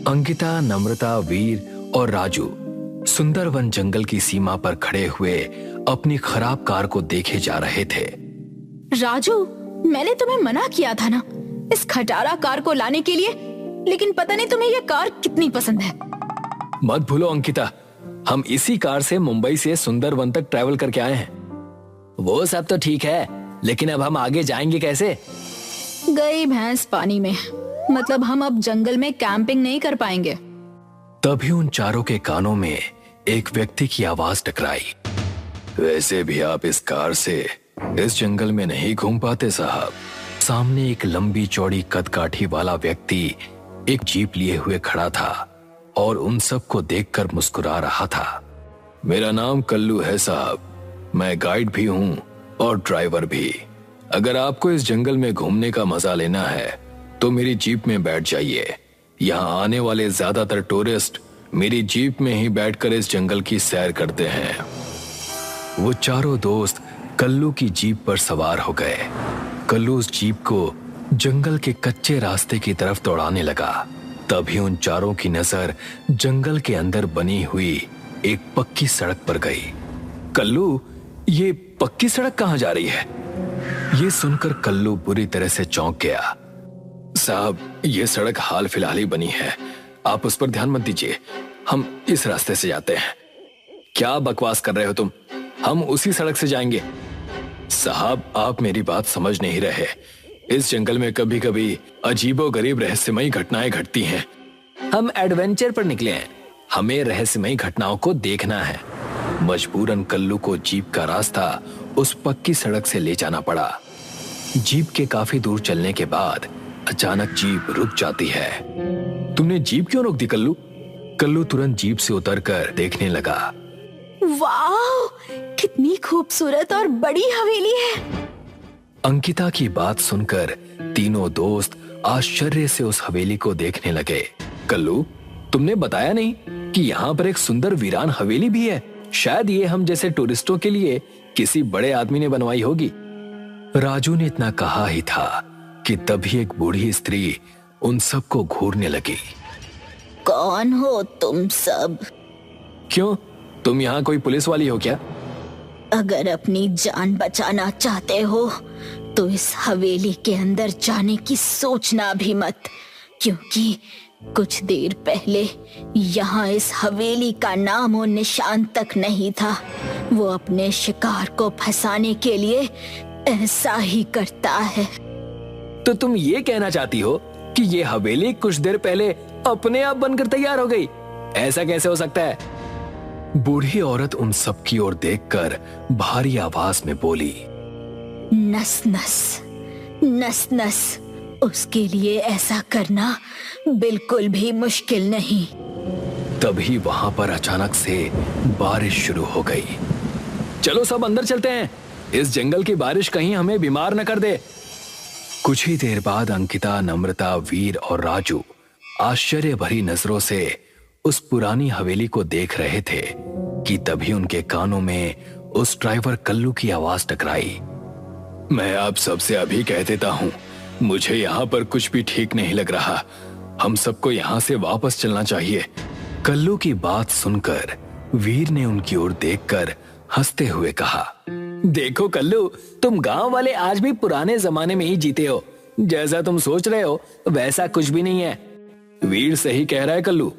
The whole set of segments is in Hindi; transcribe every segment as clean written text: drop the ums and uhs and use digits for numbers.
अंकिता, नम्रता, वीर और राजू सुंदरवन जंगल की सीमा पर खड़े हुए अपनी खराब कार को देखे जा रहे थे। राजू, मैंने तुम्हें मना किया था ना इस खटारा कार को लाने के लिए, लेकिन पता नहीं तुम्हें यह कार कितनी पसंद है। मत भूलो अंकिता, हम इसी कार से मुंबई से सुंदरवन तक ट्रैवल करके आए हैं। वो सब तो ठीक है, लेकिन अब हम आगे जाएंगे कैसे? गई भैंस पानी में, मतलब हम अब जंगल में कैंपिंग नहीं कर पाएंगे। तभी उन चारों के कानों में एक व्यक्ति की आवाज टकराई। वैसे भी आप इस कार से इस जंगल में नहीं घूम पाते साहब। सामने एक लंबी चौड़ी कदकाठी वाला व्यक्ति एक जीप लिए हुए खड़ा था और उन सबको देखकर मुस्कुरा रहा था। मेरा नाम कल्लू है साहब, मैं गाइड भी हूँ और ड्राइवर भी। अगर आपको इस जंगल में घूमने का मजा लेना है तो मेरी जीप में बैठ जाइए। यहाँ आने वाले ज्यादातर टूरिस्ट मेरी जीप में ही बैठकर इस जंगल की सैर करते हैं। वो चारों दोस्त कल्लू की जीप पर सवार हो गए। कल्लू उस जीप को जंगल के कच्चे रास्ते की तरफ दौड़ाने लगा। तभी उन चारों की नजर जंगल के अंदर बनी हुई एक पक्की सड़क पर गई। कल्लू, ये पक्की सड़क कहाँ जा रही है? ये सुनकर कल्लू बुरी तरह से चौंक गया। साहब, ये सड़क हाल फिलहाल ही बनी है, आप उस पर ध्यान मत दीजिए, हम इस रास्ते से जाते हैं। क्या बकवास कर रहे हो तुम? हम उसी सड़क से जाएंगे। साहब, आप मेरी बात समझ नहीं रहे। इस जंगल में कभी कभी अजीबोगरीब रहस्यमयी घटनाएं घटती हैं। हम एडवेंचर पर निकले हैं, हमें रहस्यमयी घटनाओं को देखना है। मजबूरन कल्लू को जीप का रास्ता उस पक्की सड़क से ले जाना पड़ा। जीप के काफी दूर चलने के बाद अचानक जीप रुक जाती है। तुमने जीप क्यों रोक दी कल्लू? कल्लू तुरंत जीप से उतरकर देखने लगा। वाह, कितनी खूबसूरत और बड़ी हवेली है। अंकिता की बात सुनकर तीनों दोस्त आश्चर्य से उस हवेली को देखने लगे। कल्लू, तुमने बताया नहीं कि यहाँ पर एक सुंदर वीरान हवेली भी है। शायद ये हम जैसे टूरिस्टों के लिए किसी बड़े आदमी ने बनवाई होगी। राजू ने इतना कहा ही था कि तभी एक बूढ़ी स्त्री उन सबको घूरने लगी। कौन हो तुम सब? क्यों, तुम यहाँ कोई पुलिस वाली हो क्या? अगर अपनी जान बचाना चाहते हो तो इस हवेली के अंदर जाने की सोचना भी मत, क्योंकि कुछ देर पहले यहाँ इस हवेली का नाम और निशान तक नहीं था। वो अपने शिकार को फंसाने के लिए ऐसा ही करता है। तो तुम ये कहना चाहती हो कि ये हवेली कुछ देर पहले अपने आप बनकर तैयार हो गई? ऐसा कैसे हो सकता है? बूढ़ी औरत उन सब की ओर देखकर भारी आवाज में बोली। नस नस, नस नस, उसके लिए ऐसा करना बिल्कुल भी मुश्किल नहीं। तभी वहां पर अचानक से बारिश शुरू हो गई। चलो सब अंदर चलते हैं, इस जंगल की बारिश कहीं हमें बीमार न कर दे। कुछ ही देर बाद अंकिता, नम्रता, वीर और राजू आश्चर्य भरी नजरों से उस पुरानी हवेली को देख रहे थे कि तभी उनके कानों में उस ड्राइवर कल्लू की आवाज टकराई। मैं आप सबसे अभी कह देता हूँ, मुझे यहाँ पर कुछ भी ठीक नहीं लग रहा। हम सबको यहाँ से वापस चलना चाहिए। कल्लू की बात सुनकर वीर ने उनकी ओर देखकर हंसते हुए कहा, देखो कल्लू, तुम गांव वाले आज भी पुराने जमाने में ही जीते हो। जैसा तुम सोच रहे हो वैसा कुछ भी नहीं है। वीर सही कह रहा है कल्लू,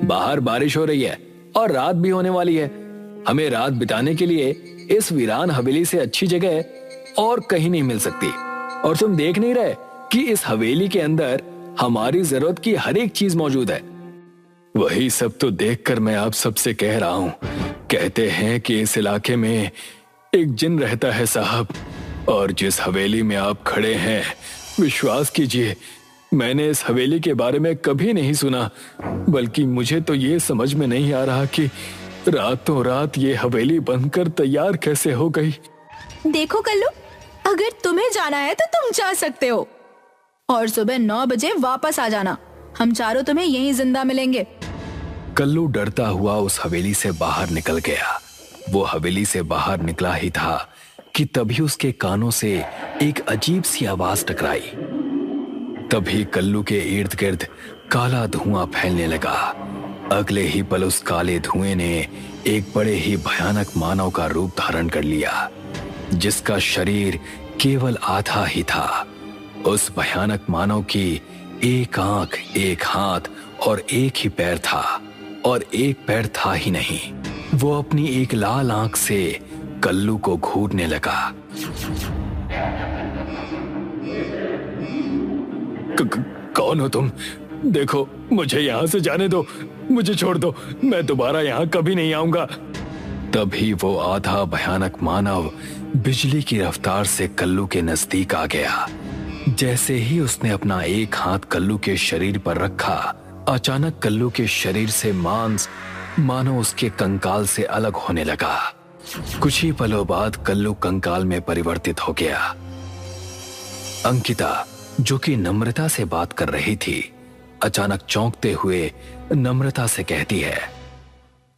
बाहर बारिश हो रही है और रात भी होने वाली है। हमें रात बिताने के लिए इस वीरान हवेली से अच्छी जगह और कहीं नहीं मिल सकती। और तुम देख नहीं रहे कि इस हवेली के अंदर हमारी जरूरत की हर एक चीज मौजूद है। वही सब तो देखकर मैं आप सबसे कह रहा हूँ। कहते हैं कि इस इलाके में एक जिन रहता है साहब, और जिस हवेली में आप खड़े हैं, विश्वास कीजिए मैंने इस हवेली के बारे में कभी नहीं सुना, बल्कि मुझे तो ये समझ में नहीं आ रहा कि रातों रात ये हवेली बनकर तैयार कैसे हो गई। देखो कल्लू, अगर तुम्हें जाना है तो तुम जा सकते हो और सुबह 9 बजे वापस आ जाना। हम चारों तुम्हें यहीं जिंदा मिलेंगे। कल्लू डरता हुआ उस हवेली से बाहर निकल गया। वो हवेली से बाहर निकला ही था कि तभी उसके कानों से एक अजीब सी आवाज टकराई। तभी कल्लू के इर्द गिर्द काला धुआं फैलने लगा। अगले ही पल उस काले धुएं ने एक बड़े ही भयानक मानव का रूप धारण कर लिया, जिसका शरीर केवल आधा ही था। उस भयानक मानव की एक आंख, एक हाथ और एक ही पैर था, और एक पैर था ही नहीं। वो अपनी एक लाल आंख से कल्लू को घूरने लगा। कौन हो तुम? देखो, मुझे यहाँ से जाने दो, मुझे छोड़ दो, मैं दोबारा यहाँ कभी नहीं आऊंगा। तभी वो आधा भयानक मानव बिजली की रफ्तार से कल्लू के नजदीक आ गया। जैसे ही उसने अपना एक हाथ कल्लू के शरीर पर रखा, अचानक कल्लू के शरीर से मांस मानो उसके कंकाल से अलग होने लगा। कुछ ही पलों बाद कल्लू कंकाल में परिवर्तित हो गया। अंकिता, जो कि नम्रता से बात कर रही थी, अचानक चौंकते हुए नम्रता से कहती है,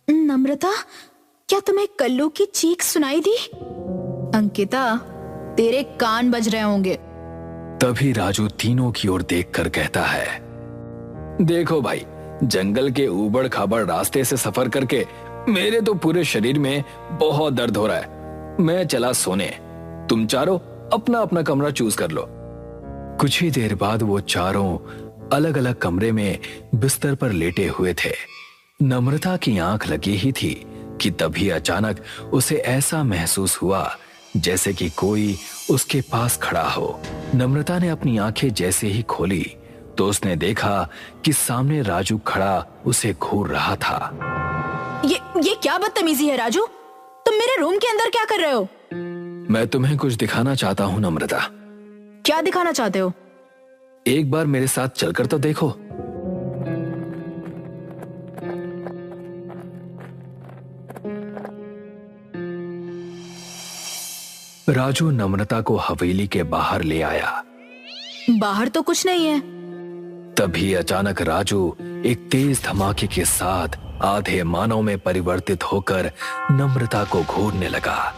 नम्रता, क्या तुम्हें कल्लू की चीख सुनाई दी? अंकिता, तेरे कान बज रहे होंगे। तभी राजू तीनों की ओर देखकर कहता है, देखो भाई, जंगल के ऊबड़ खाबड़ रास्ते से सफर करके मेरे तो पूरे शरीर में बहुत दर्द हो रहा है। मैं चला सोने, तुम चारों अपना अपना कमरा चूज कर लो। कुछ ही देर बाद वो चारों अलग अलग कमरे में बिस्तर पर लेटे हुए थे। नम्रता की आंख लगी ही थी कि तभी अचानक उसे ऐसा महसूस हुआ जैसे कि कोई उसके पास खड़ा हो। नम्रता ने अपनी आंखें जैसे ही खोली तो उसने देखा कि सामने राजू खड़ा उसे घूर रहा था। ये क्या बदतमीजी है राजू? तुम मेरे रूम के अंदर क्या कर रहे हो? मैं तुम्हें कुछ दिखाना चाहता हूँ नम्रता। क्या दिखाना चाहते हो? एक बार मेरे साथ चलकर तो देखो। राजू नम्रता को हवेली के बाहर ले आया। बाहर तो कुछ नहीं है। तभी अचानक राजू एक तेज धमाके के साथ आधे मानव में परिवर्तित होकर नम्रता को घूरने लगा।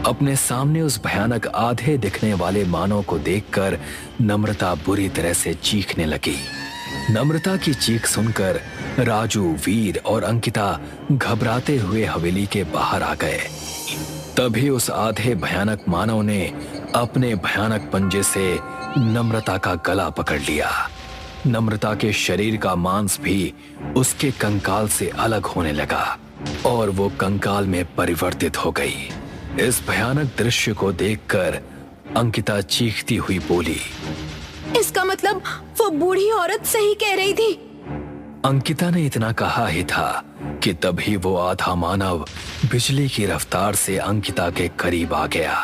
अपने सामने उस भयानक आधे दिखने वाले मानव को देखकर नम्रता बुरी तरह से चीखने लगी। नम्रता की चीख सुनकर राजू, वीर और अंकिता घबराते हुए हवेली के बाहर आ गए। तभी उस आधे भयानक मानव ने अपने भयानक पंजे से नम्रता का गला पकड़ लिया। नम्रता के शरीर का मांस भी उसके कंकाल से अलग होने लगा और वो कंकाल में परिवर्तित हो गई। इस भयानक दृश्य को देखकर अंकिता चीखती हुई बोली, इसका मतलब वो बूढ़ी औरत सही कह रही थी। अंकिता ने इतना कहा ही था कि तभी वो आधा मानव बिजली की रफ्तार से अंकिता के करीब आ गया।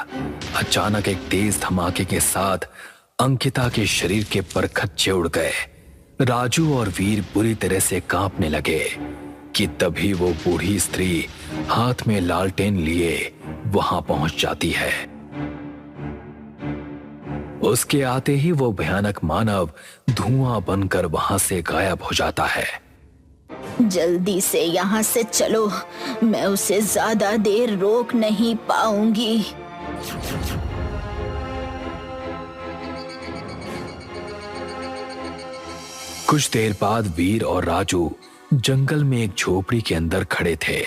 अचानक एक तेज धमाके के साथ अंकिता के शरीर के परखच्चे उड़ गए। राजू और वीर बुरी तरह से कांपने लगे कि तभी वो बूढ़ी स्त्री हाथ में लालटेन लिए वहां पहुंच जाती है। उसके आते ही वो भयानक मानव धुआं बनकर वहां से गायब हो जाता है। जल्दी से यहाँ से चलो, मैं उसे ज्यादा देर रोक नहीं पाऊंगी। कुछ देर बाद वीर और राजू जंगल में एक झोपड़ी के अंदर खड़े थे।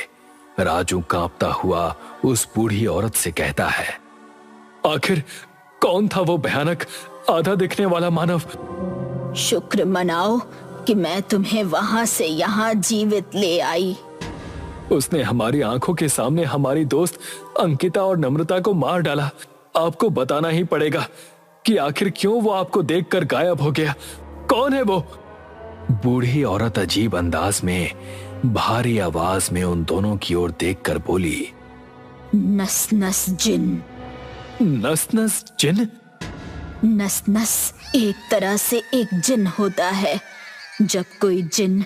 राजू कांपता हुआ उस बूढ़ी औरत से कहता है, आखिर कौन था वो भयानक आधा दिखने वाला मानव? शुक्र मनाओ कि मैं तुम्हें वहां से यहाँ जीवित ले आई। उसने हमारी आंखों के सामने हमारी दोस्त अंकिता और नम्रता को मार डाला। आपको बताना ही पड़ेगा कि आखिर क्यों वो आपको देखकर गायब हो गया। कौन है वो? बूढ़ी औरत अजीब अंदाज में भारी आवाज में उन दोनों की ओर देखकर बोली, नस नस जिन। नस नस जिन? नस नस एक तरह से एक जिन होता है। जब कोई जिन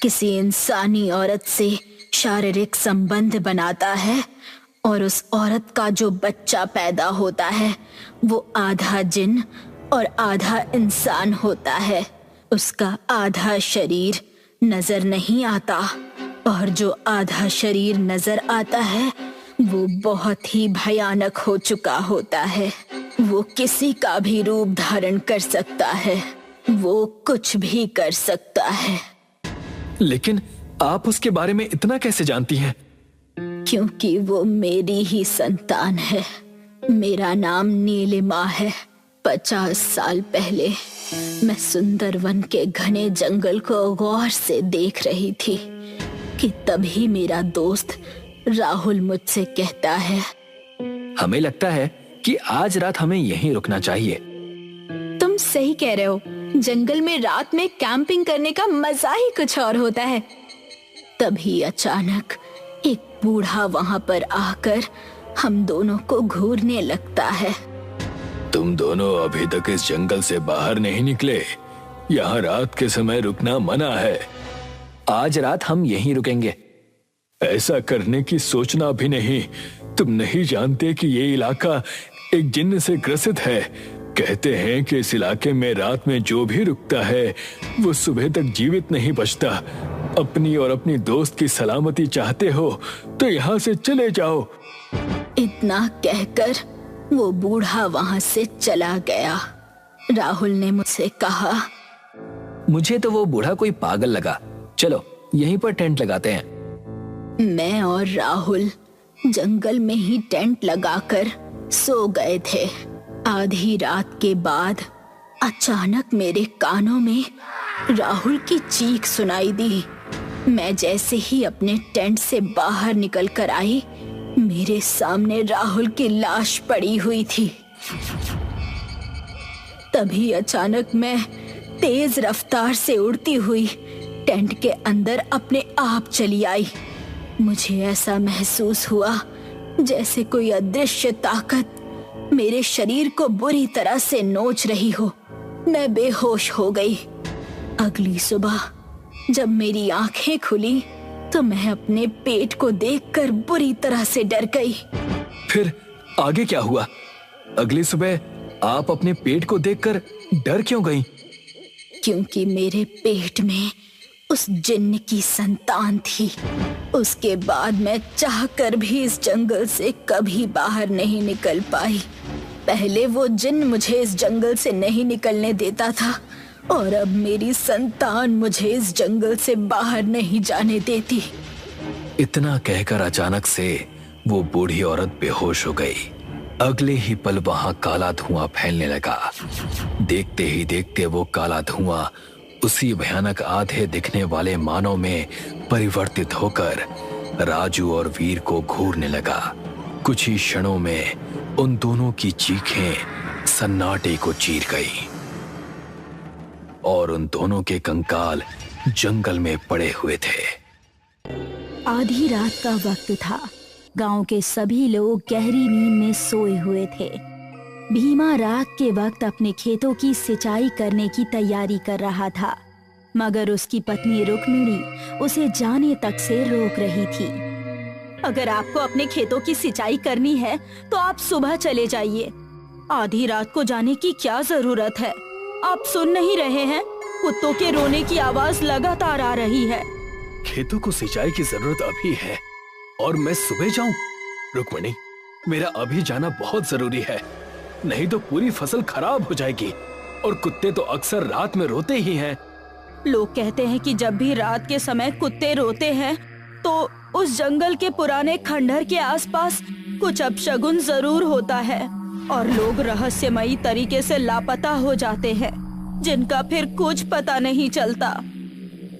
किसी इंसानी औरत से शारीरिक संबंध बनाता है और उस औरत का जो बच्चा पैदा होता है वो आधा जिन और आधा इंसान होता है। उसका आधा शरीर नजर नहीं आता और जो आधा शरीर नजर आता है वो बहुत ही भयानक हो चुका होता है। वो किसी का भी रूप धारण कर सकता है। वो कुछ भी कर सकता है। लेकिन आप उसके बारे में इतना कैसे जानती हैं? क्योंकि वो मेरी ही संतान है। मेरा नाम नीलिमा है। 50 साल पहले मैं सुंदरवन के घने जंगल को गौर से देख रही थी कि तभी मेरा दोस्त राहुल मुझसे कहता है, हमें लगता है कि आज रात हमें यहीं रुकना चाहिए। तुम सही कह रहे हो। जंगल में रात में कैंपिंग करने का मजा ही कुछ और होता है। तभी अचानक एक बूढ़ा वहां पर आकर हम दोनों को घूरने लगता है। तुम दोनों अभी तक इस जंगल से बाहर नहीं निकले। यहाँ रात के समय रुकना मना है। आज रात हम यहीं रुकेंगे। ऐसा करने की सोचना भी नहीं। तुम नहीं जानते कि ये इलाका एक जिन्न से ग्रसित है। कहते हैं कि इस इलाके में रात में जो भी रुकता है वो सुबह तक जीवित नहीं बचता। अपनी और अपनी दोस्त की सलामती चाहते हो तो यहाँ से चले जाओ। इतना कहकर वो बूढ़ा वहां से चला गया। राहुल ने मुझसे कहा, मुझे तो वो बूढ़ा कोई पागल लगा। चलो यहीं पर टेंट लगाते हैं। मैं और राहुल जंगल में ही टेंट लगाकर सो गए थे। आधी रात के बाद अचानक मेरे कानों में राहुल की चीख सुनाई दी। मैं जैसे ही अपने टेंट से बाहर निकल कर आई, मेरे सामने राहुल की लाश पड़ी हुई थी। तभी अचानक मैं तेज रफ्तार से उड़ती हुई टेंट के अंदर अपने आप चली आई। मुझे ऐसा महसूस हुआ जैसे कोई अदृश्य ताकत मेरे शरीर को बुरी तरह से नोच रही हो। मैं बेहोश हो गई। अगली सुबह जब मेरी आंखें खुली तो मैं अपने पेट को देखकर बुरी तरह से डर गई। फिर आगे क्या हुआ? अगली सुबह आप अपने पेट को देखकर डर क्यों गईं? क्योंकि मेरे पेट में उस जिन्न की संतान थी। उसके बाद मैं चाहकर भी इस जंगल से कभी बाहर नहीं निकल पाई। पहले वो जिन्न मुझे इस जंगल से नहीं निकलने देता था और अब मेरी संतान मुझे इस जंगल से बाहर नहीं जाने देती। इतना कहकर अचानक से वो बूढ़ी औरत बेहोश हो गई। अगले ही पल वहां काला धुआं फैलने लगा। देखते ही देखते वो काला धुआं उसी भयानक आधे दिखने वाले मानव में परिवर्तित होकर राजू और वीर को घूरने लगा। कुछ ही क्षणों में उन दोनों की चीखें सन्नाटे को चीर गई और उन दोनों के कंकाल जंगल में पड़े हुए थे। आधी रात का वक्त था। गांव के सभी लोग गहरी नींद में सोए हुए थे। भीमा रात के वक्त अपने खेतों की सिंचाई करने की तैयारी कर रहा था, मगर उसकी पत्नी रुक्मिणी उसे जाने तक से रोक रही थी। अगर आपको अपने खेतों की सिंचाई करनी है तो आप सुबह चले जाइए। आधी रात को जाने की क्या जरूरत है? आप सुन नहीं रहे हैं? कुत्तों के रोने की आवाज लगातार आ रही है। खेतों को सिंचाई की जरूरत अभी है और मैं सुबह जाऊं? रुक्मिणी, मेरा अभी जाना बहुत जरूरी है, नहीं तो पूरी फसल खराब हो जाएगी। और कुत्ते तो अक्सर रात में रोते ही हैं। लोग कहते हैं कि जब भी रात के समय कुत्ते रोते हैं तो उस जंगल के पुराने खंडहर के आसपास कुछ अपशगुन जरूर होता है और लोग रहस्यमयी तरीके से लापता हो जाते हैं, जिनका फिर कुछ पता नहीं चलता।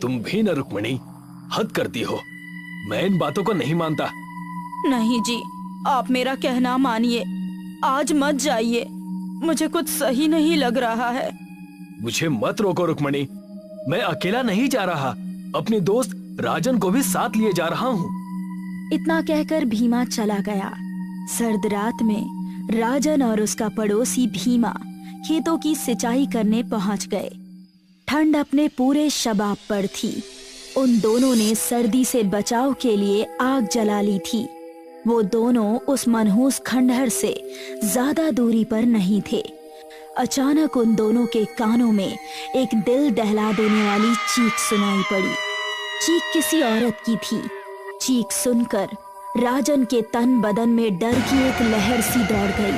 तुम भी न रुक्मिणी, हद करती हो। मैं इन बातों को नहीं मानता। नहीं जी, आप मेरा कहना मानिए। आज मत जाइए, मुझे कुछ सही नहीं लग रहा है। मुझे मत रोको रुक्मिणी, मैं अकेला नहीं जा रहा, अपने दोस्त राजन को भी साथ लिए जा रहा हूँ। इतना कहकर भीमा चला गया। सर्द रात में राजन और उसका पड़ोसी भीमा खेतों की सिंचाई करने पहुंच गए। ठंड अपने पूरे शबाब पर थी। उन दोनों ने सर्दी से बचाव के लिए आग जला ली थी। वो दोनों उस मनहूस खंडहर से ज्यादा दूरी पर नहीं थे। अचानक उन दोनों के कानों में एक दिल दहला देने वाली चीख सुनाई पड़ी। चीख किसी औरत की थी। चीख सुनकर राजन के तन बदन में डर की एक लहर सी दौड़ गई।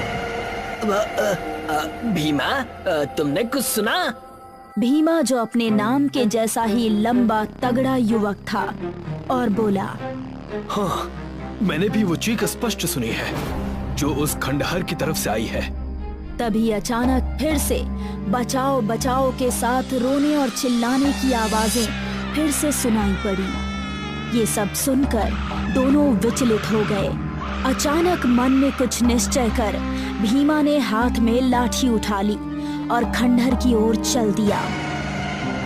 भीमा, तुमने कुछ सुना? भीमा जो अपने नाम के जैसा ही लंबा तगड़ा युवक था और बोला, हाँ, मैंने भी वो चीख स्पष्ट सुनी है जो उस खंडहर की तरफ से आई है। तभी अचानक फिर से बचाओ बचाओ के साथ रोने और चिल्लाने की आवाजें फिर से सुनाई पड़ी। ये सब सुनकर दोनों विचलित हो गए। अचानक मन में कुछ निश्चय कर भीमा ने हाथ में लाठी उठा ली और खंडहर की ओर चल दिया।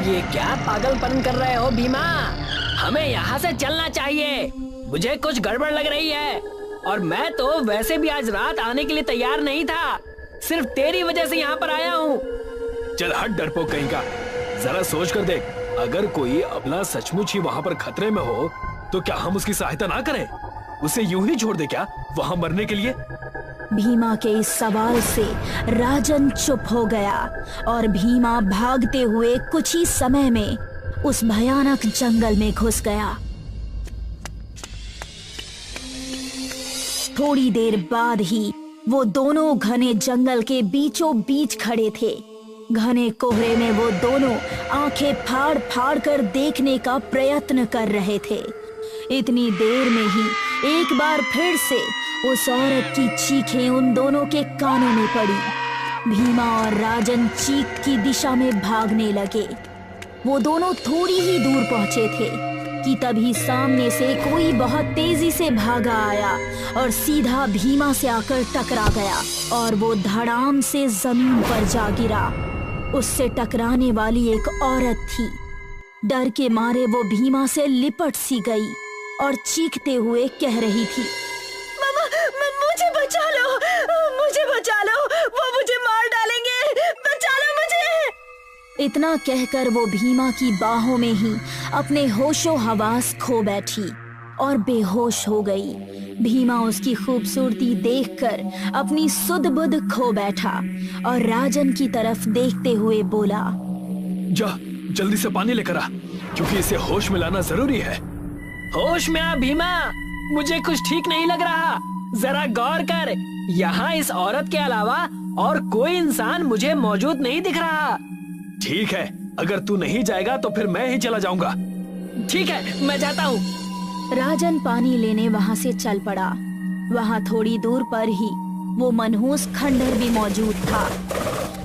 ये क्या पागलपन कर रहे हो भीमा? हमें यहाँ से चलना चाहिए। मुझे कुछ गड़बड़ लग रही है और मैं तो वैसे भी आज रात आने के लिए तैयार नहीं था। सिर्फ तेरी वजह से यहाँ पर आया हूँ। चल हट डरपोक कहीं का। जरा सोच कर देख, अगर कोई अपना सचमुच ही वहाँ पर खतरे में हो तो क्या हम उसकी सहायता ना करें? उसे यूं ही छोड़ दे क्या वहाँ मरने के लिए? भीमा के इस सवाल से राजन चुप हो गया और भीमा भागते हुए कुछ ही समय में उस भयानक जंगल में घुस गया। थोड़ी देर बाद ही वो दोनों घने जंगल के बीचों बीच खड़े थे। घने कोहरे में वो दोनों आंखें फाड़ फाड़ कर देखने का प्रयत्न कर रहे थे। इतनी देर में ही एक बार फिर से उस औरत की चीखें उन दोनों के कानों में पड़ी। भीमा और राजन चीख की दिशा में भागने लगे। वो दोनों थोड़ी ही दूर पहुंचे थे कि तभी सामने से कोई बहुत तेजी से भागा आया और सीधा भीमा से आकर टकरा गया और वो धड़ाम से जमीन पर जा गिरा। उससे टकराने वाली एक औरत थी। डर के मारे वो भीमा से लिपट सी गई और चीखते हुए कह रही थी, मामा, मुझे बचा लो, मुझे बचा लो, वो मुझे मार डालेंगे, बचा लो मुझे। इतना कहकर वो भीमा की बाहों में ही अपने होशो हवास खो बैठी और बेहोश हो गई। भीमा उसकी खूबसूरती देखकर अपनी सुध बुध खो बैठा और राजन की तरफ देखते हुए बोला, जा जल्दी से पानी लेकर आ, क्योंकि इसे होश में लाना जरूरी है। होश में आ भीमा, मुझे कुछ ठीक नहीं लग रहा। जरा गौर कर, यहाँ इस औरत के अलावा और कोई इंसान मुझे मौजूद नहीं दिख रहा। ठीक है, अगर तू नहीं जाएगा तो फिर मैं ही चला जाऊंगा। ठीक है, मैं जाता हूँ। राजन पानी लेने वहाँ से चल पड़ा। वहाँ थोड़ी दूर पर ही वो मनहूस खंडहर भी मौजूद था,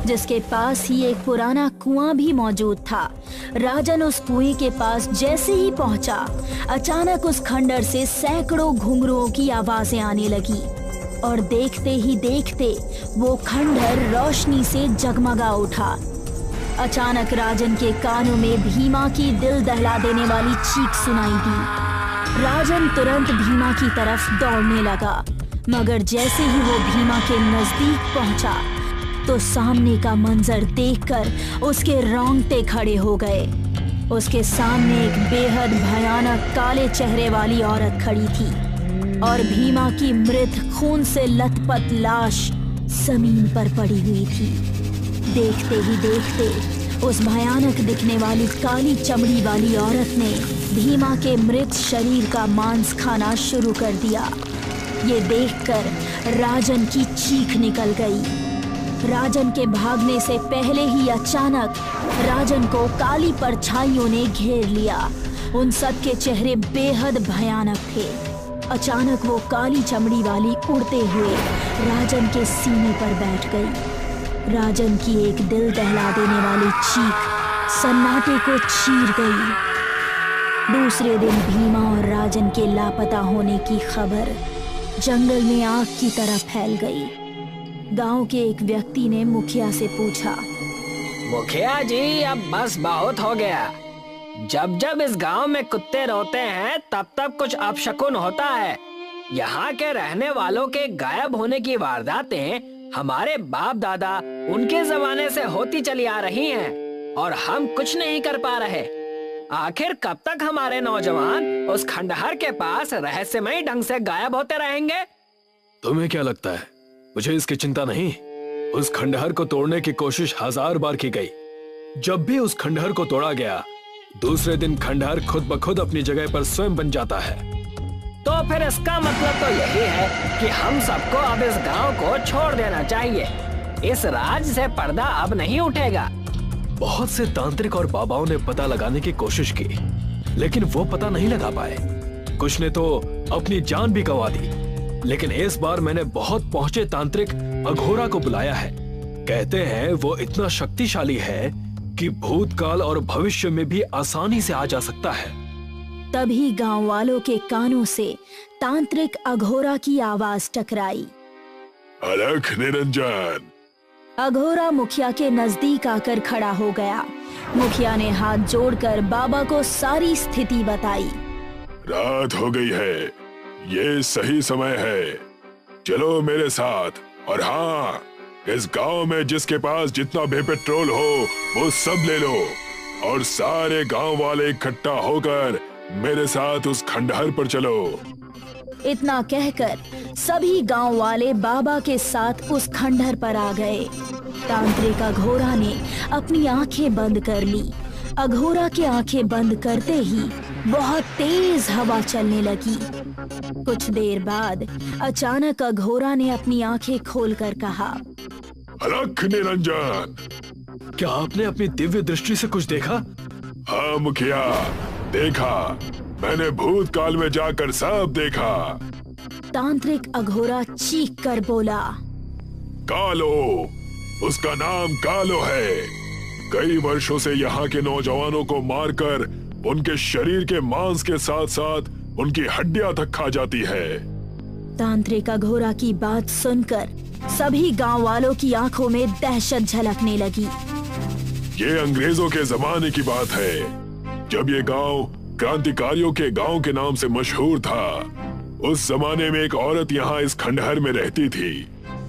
जिसके पास ही एक पुराना कुआं भी मौजूद था। राजन उस कुएं के पास जैसे ही पहुंचा, अचानक उस खंडहर से सैकड़ों घुंघरुओं की आवाजें आने लगी और देखते ही देखते वो खंडहर रोशनी से जगमगा उठा। अचानक राजन के कानों में भीमा की दिल दहला देने वाली चीख सुनाई दी। राजन तुरंत भीमा की तरफ दौड़ने लगा, मगर जैसे ही वो भीमा के नजदीक पहुंचा तो सामने का मंजर देखकर उसके रोंगटे खड़े हो गए। उसके सामने एक बेहद भयानक काले चेहरे वाली औरत खड़ी थी और भीमा की मृत खून से लथपथ लाश जमीन पर पड़ी हुई थी। देखते ही देखते उस भयानक दिखने वाली काली चमड़ी वाली औरत ने भीमा के मृत शरीर का मांस खाना शुरू कर दिया। ये देखकर राजन की चीख निकल गई। राजन के भागने से पहले ही अचानक राजन को काली परछाइयों ने घेर लिया। उन सब के चेहरे बेहद भयानक थे। अचानक वो काली चमड़ी वाली उड़ते हुए राजन के सीने पर बैठ गई। राजन की एक दिल दहला देने वाली चीख सन्नाटे को चीर गई। दूसरे दिन भीमा और राजन के लापता होने की खबर जंगल में आग की तरह फैल गई। गांव के एक व्यक्ति ने मुखिया से पूछा, मुखिया जी, अब बस बहुत हो गया। जब जब इस गांव में कुत्ते रोते हैं तब तब कुछ अपशकुन होता है। यहाँ के रहने वालों के गायब होने की वारदातें हमारे बाप दादा उनके जमाने से होती चली आ रही हैं और हम कुछ नहीं कर पा रहे। आखिर कब तक हमारे नौजवान उस खंडहर के पास रहस्यमयी ढंग से गायब होते रहेंगे? तुम्हें क्या लगता है मुझे इसकी चिंता नहीं? उस खंडहर को तोड़ने की कोशिश 1000 बार की गई। जब भी उस खंडहर को तोड़ा गया, दूसरे दिन खंडहर खुद ब खुद अपनी जगह पर स्वयं बन जाता है। तो फिर इसका मतलब तो यही है कि हम सबको अब इस गांव को छोड़ देना चाहिए। इस राज से पर्दा अब नहीं उठेगा। बहुत से तांत्रिक और बाबाओं ने पता लगाने की कोशिश की, लेकिन वो पता नहीं लगा पाए। कुछ ने तो अपनी जान भी गंवा दी। लेकिन इस बार मैंने बहुत पहुंचे तांत्रिक अघोरा को बुलाया है। कहते हैं वो इतना शक्तिशाली है कि भूतकाल और भविष्य में भी आसानी से आ जा सकता है। तभी गांव वालों के कानों से तांत्रिक अघोरा की आवाज टकराई। अलख निरंजन। अघोरा मुखिया के नजदीक आकर खड़ा हो गया। मुखिया ने हाथ जोड़कर बाबा को सारी स्थिति बताई। रात हो गई है, ये सही समय है, चलो मेरे साथ। और हाँ, इस गांव में जिसके पास जितना भी पेट्रोल हो वो सब ले लो और सारे गांव वाले इकट्ठा होकर मेरे साथ उस खंडहर पर चलो। इतना कहकर सभी गांव वाले बाबा के साथ उस खंडहर पर आ गए। तांत्रिक अघोरा ने अपनी आंखें बंद कर ली। अघोरा की आंखें बंद करते ही बहुत तेज हवा चलने लगी। कुछ देर बाद अचानक अघोरा ने अपनी आंखें खोलकर कहा, अलख निरंजन। क्या आपने अपनी दिव्य दृष्टि से कुछ देखा? हाँ मुखिया, देखा। मैंने भूतकाल में जाकर सब देखा। तांत्रिक अघोरा चीख कर बोला, कालो, उसका नाम कालो है। कई वर्षों से यहाँ के नौजवानों को मारकर उनके शरीर के मांस के साथ साथ उनकी हड्डियां तक खा जाती है। तांत्रिक अघोरा की बात सुनकर सभी गांव वालों की आंखों में दहशत झलकने लगी। ये अंग्रेजों के जमाने की बात है, जब ये गांव क्रांतिकारियों के गांव के नाम से मशहूर था। उस जमाने में एक औरत यहाँ इस खंडहर में रहती थी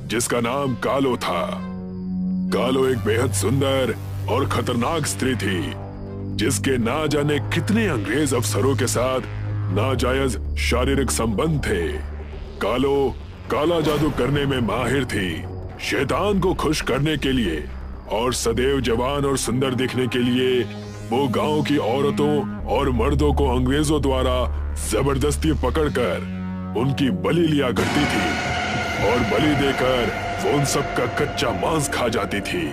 जिसका नाम कालो था। कालो एक बेहद सुंदर और खतरनाक स्त्री थी जिसके ना जाने कितने अंग्रेज अफसरों के साथ नाजायज शारीरिक संबंध थे। कालो काला जादू करने में माहिर थी। शैतान को खुश करने के लिए और सदैव जवान और सुंदर दिखने के लिए वो गांव की औरतों और मर्दों को अंग्रेजों द्वारा जबरदस्ती पकड़कर उनकी बलि लिया करती थी और बलि देकर वो उन सब का कच्चा मांस खा जाती थी।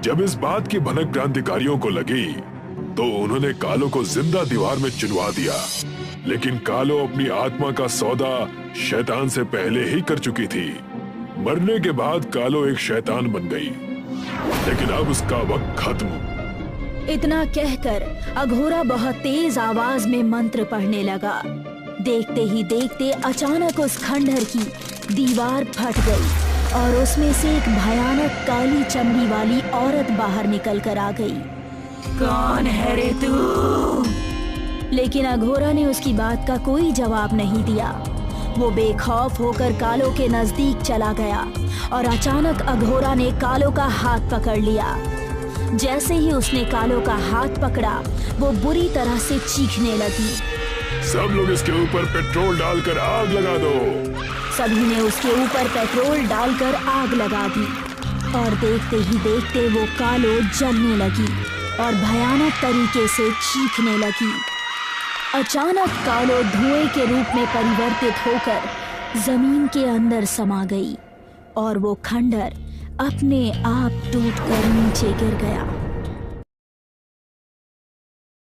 जब इस बात की भनक क्रांतिकारियों को लगी तो उन्होंने कालो को जिंदा दीवार में चुनवा दिया। लेकिन कालो अपनी आत्मा का सौदा शैतान से पहले ही कर चुकी थी। मरने के बाद कालो एक शैतान बन गई, लेकिन अब उसका वक्त खत्म। इतना कहकर अघोरा बहुत तेज आवाज में मंत्र पढ़ने लगा। देखते ही देखते अचानक उस खंडहर की दीवार फट गई और उसमें से एक भयानक काली चमड़ी वाली औरत बाहर निकल कर आ गई। कौन है रे तू? लेकिन अघोरा ने उसकी बात का कोई जवाब नहीं दिया। वो बेखौफ होकर कालो के नजदीक चला गया और अचानक अघोरा ने कालो का हाथ पकड़ लिया। जैसे ही उसने कालो का हाथ पकड़ा वो बुरी तरह से चीखने लगी। सब लोग इसके ऊपर पेट्रोल डालकर आग लगा दो। सभी ने उसके ऊपर पेट्रोल डालकर आग लगा दी और देखते ही देखते वो कालो जलने लगी और भयानक तरीके से चीखने लगी। अचानक कालो धुएं के रूप में परिवर्तित होकर जमीन के अंदर समा गई और वो खंडहर अपने आप टूटकर नीचे गिर गया।